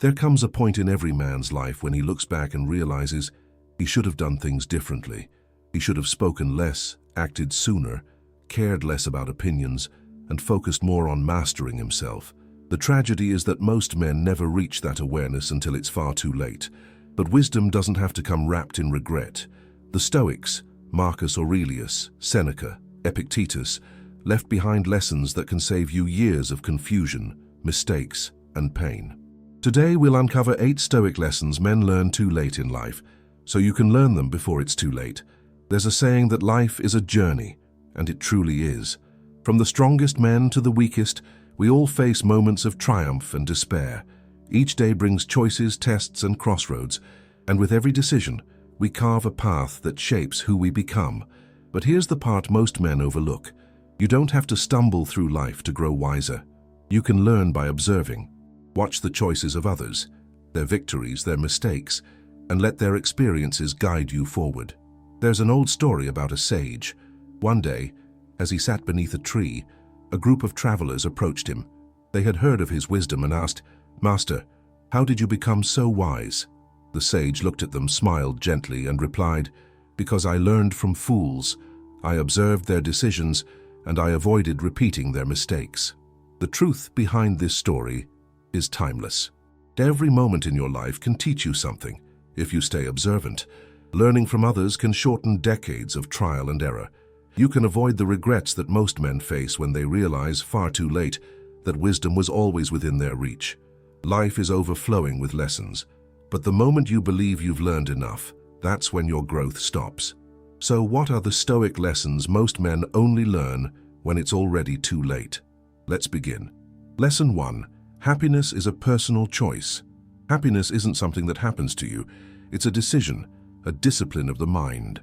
There comes a point in every man's life when he looks back and realizes he should have done things differently. He should have spoken less, acted sooner, cared less about opinions, and focused more on mastering himself. The tragedy is that most men never reach that awareness until it's far too late. But wisdom doesn't have to come wrapped in regret. The Stoics, Marcus Aurelius, Seneca, Epictetus, left behind lessons that can save you years of confusion, mistakes, and pain. Today we'll uncover 8 Stoic lessons men learn too late in life, so you can learn them before it's too late. There's a saying that life is a journey, and it truly is. From the strongest men to the weakest, we all face moments of triumph and despair. Each day brings choices, tests, and crossroads, and with every decision, we carve a path that shapes who we become. But here's the part most men overlook. You don't have to stumble through life to grow wiser. You can learn by observing. Watch the choices of others, their victories, their mistakes, and let their experiences guide you forward. There's an old story about a sage. One day, as he sat beneath a tree, a group of travelers approached him. They had heard of his wisdom and asked, "Master, how did you become so wise?" The sage looked at them, smiled gently, and replied, "Because I learned from fools. I observed their decisions, and I avoided repeating their mistakes." The truth behind this story is timeless. Every moment in your life can teach you something, if you stay observant. Learning from others can shorten decades of trial and error. You can avoid the regrets that most men face when they realize, far too late, that wisdom was always within their reach. Life is overflowing with lessons, but the moment you believe you've learned enough, that's when your growth stops. So what are the Stoic lessons most men only learn when it's already too late? Let's begin. Lesson 1. Happiness is a personal choice. Happiness isn't something that happens to you. It's a decision, a discipline of the mind.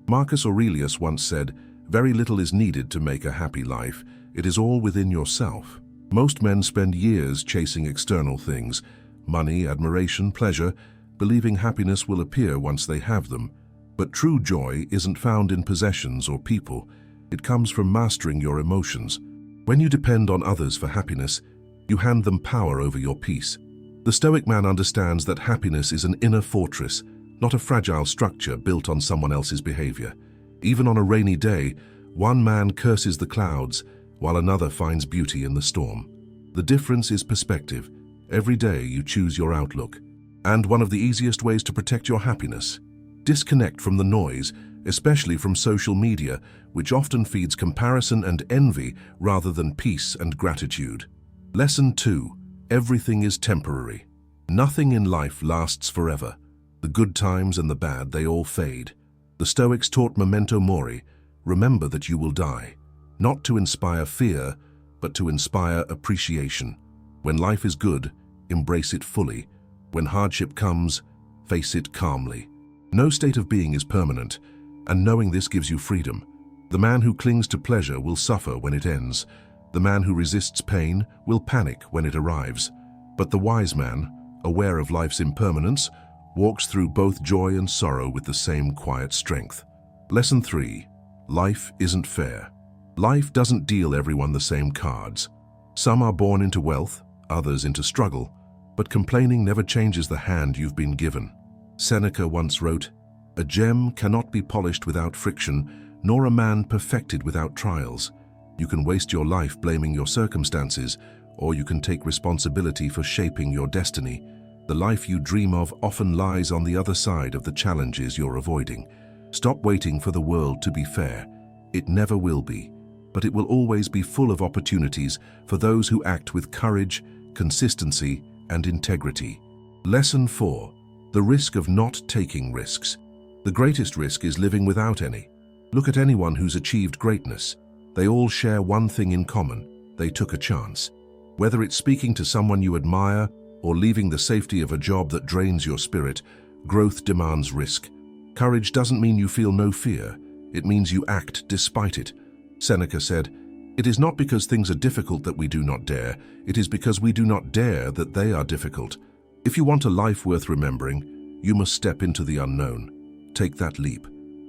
Marcus Aurelius once said, "Very little is needed to make a happy life. It is all within yourself." Most men spend years chasing external things, money, admiration, pleasure, believing happiness will appear once they have them. But true joy isn't found in possessions or people. It comes from mastering your emotions. When you depend on others for happiness, you hand them power over your peace. The Stoic man understands that happiness is an inner fortress, not a fragile structure built on someone else's behavior. Even on a rainy day, one man curses the clouds, while another finds beauty in the storm. The difference is perspective. Every day you choose your outlook. And one of the easiest ways to protect your happiness: disconnect from the noise, especially from social media, which often feeds comparison and envy rather than peace and gratitude. Lesson 2. Everything is temporary. Nothing in life lasts forever. The good times and the bad, they all fade. The Stoics taught memento mori, remember that you will die. Not to inspire fear, but to inspire appreciation. When life is good, embrace it fully. When hardship comes, face it calmly. No state of being is permanent, and knowing this gives you freedom. The man who clings to pleasure will suffer when it ends. The man who resists pain will panic when it arrives. But the wise man, aware of life's impermanence, walks through both joy and sorrow with the same quiet strength. Lesson 3. Life isn't fair. Life doesn't deal everyone the same cards. Some are born into wealth, others into struggle, but complaining never changes the hand you've been given. Seneca once wrote, "A gem cannot be polished without friction, nor a man perfected without trials." You can waste your life blaming your circumstances, or you can take responsibility for shaping your destiny. The life you dream of often lies on the other side of the challenges you're avoiding. Stop waiting for the world to be fair. It never will be, but it will always be full of opportunities for those who act with courage, consistency, and integrity. Lesson 4. The risk of not taking risks. The greatest risk is living without any. Look at anyone who's achieved greatness. They all share one thing in common: they took a chance. Whether it's speaking to someone you admire or leaving the safety of a job that drains your spirit, growth demands risk. Courage doesn't mean you feel no fear. It means you act despite it. Seneca said, "It is not because things are difficult that we do not dare. It is because we do not dare that they are difficult." If you want a life worth remembering, you must step into the unknown. Take that leap.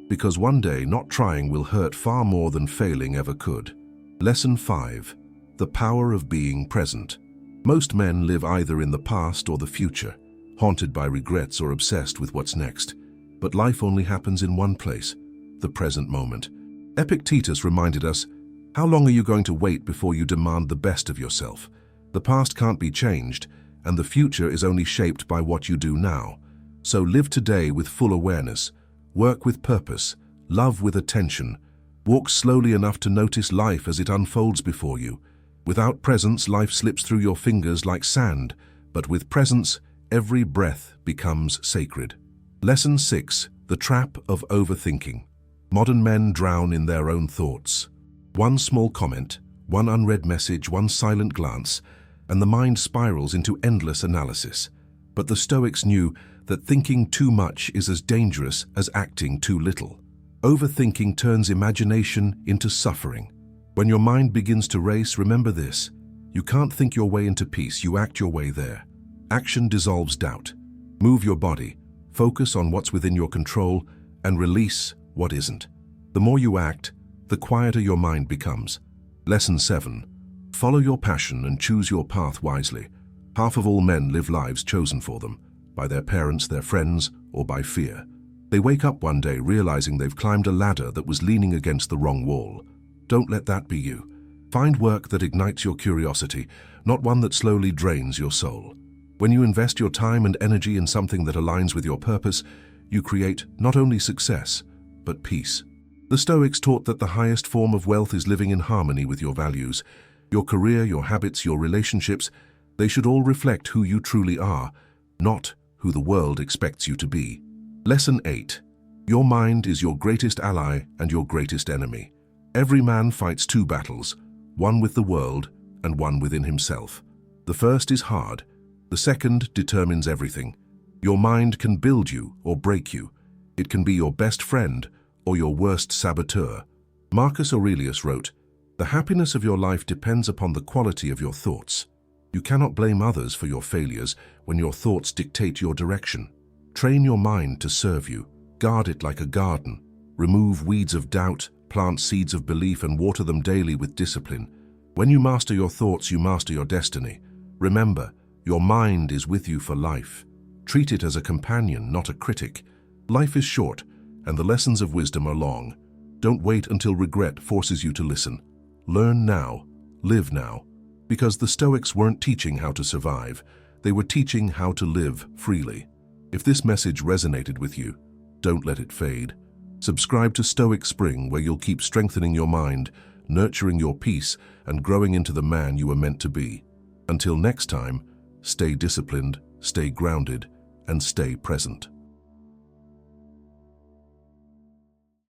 Because one day not trying will hurt far more than failing ever could. Lesson 5. The power of being present. Most men live either in the past or the future, haunted by regrets or obsessed with what's next. But life only happens in one place, the present moment. Epictetus reminded us, how long are you going to wait before you demand the best of yourself? The past can't be changed, and the future is only shaped by what you do now. So live today with full awareness, work with purpose, love with attention, walk slowly enough to notice life as it unfolds before you. Without presence, life slips through your fingers like sand, but with presence, every breath becomes sacred. Lesson 6. The Trap of Overthinking. Modern men drown in their own thoughts. One small comment, one unread message, one silent glance, and the mind spirals into endless analysis. But the Stoics knew that thinking too much is as dangerous as acting too little. Overthinking turns imagination into suffering. When your mind begins to race, remember this: you can't think your way into peace, you act your way there. Action dissolves doubt. Move your body, focus on what's within your control, and release what isn't. The more you act, the quieter your mind becomes. Lesson 7. Follow your passion and choose your path wisely. Half of all men live lives chosen for them, by their parents, their friends, or by fear. They wake up one day realizing they've climbed a ladder that was leaning against the wrong wall. Don't let that be you. Find work that ignites your curiosity, not one that slowly drains your soul. When you invest your time and energy in something that aligns with your purpose, you create not only success, but peace. The Stoics taught that the highest form of wealth is living in harmony with your values. Your career, your habits, your relationships, they should all reflect who you truly are, not who the world expects you to be. Lesson 8. Your mind is your greatest ally and your greatest enemy. Every man fights two battles, one with the world and one within himself. The first is hard. The second determines everything. Your mind can build you or break you. It can be your best friend or your worst saboteur. Marcus Aurelius wrote, "The happiness of your life depends upon the quality of your thoughts." You cannot blame others for your failures when your thoughts dictate your direction. Train your mind to serve you. Guard it like a garden. Remove weeds of doubt, plant seeds of belief, and water them daily with discipline. When you master your thoughts, you master your destiny. Remember, your mind is with you for life. Treat it as a companion, not a critic. Life is short, and the lessons of wisdom are long. Don't wait until regret forces you to listen. Learn now, live now. Because the Stoics weren't teaching how to survive, they were teaching how to live freely. If this message resonated with you, don't let it fade. Subscribe to Stoic Spring, where you'll keep strengthening your mind, nurturing your peace, and growing into the man you were meant to be. Until next time, stay disciplined, stay grounded, and stay present.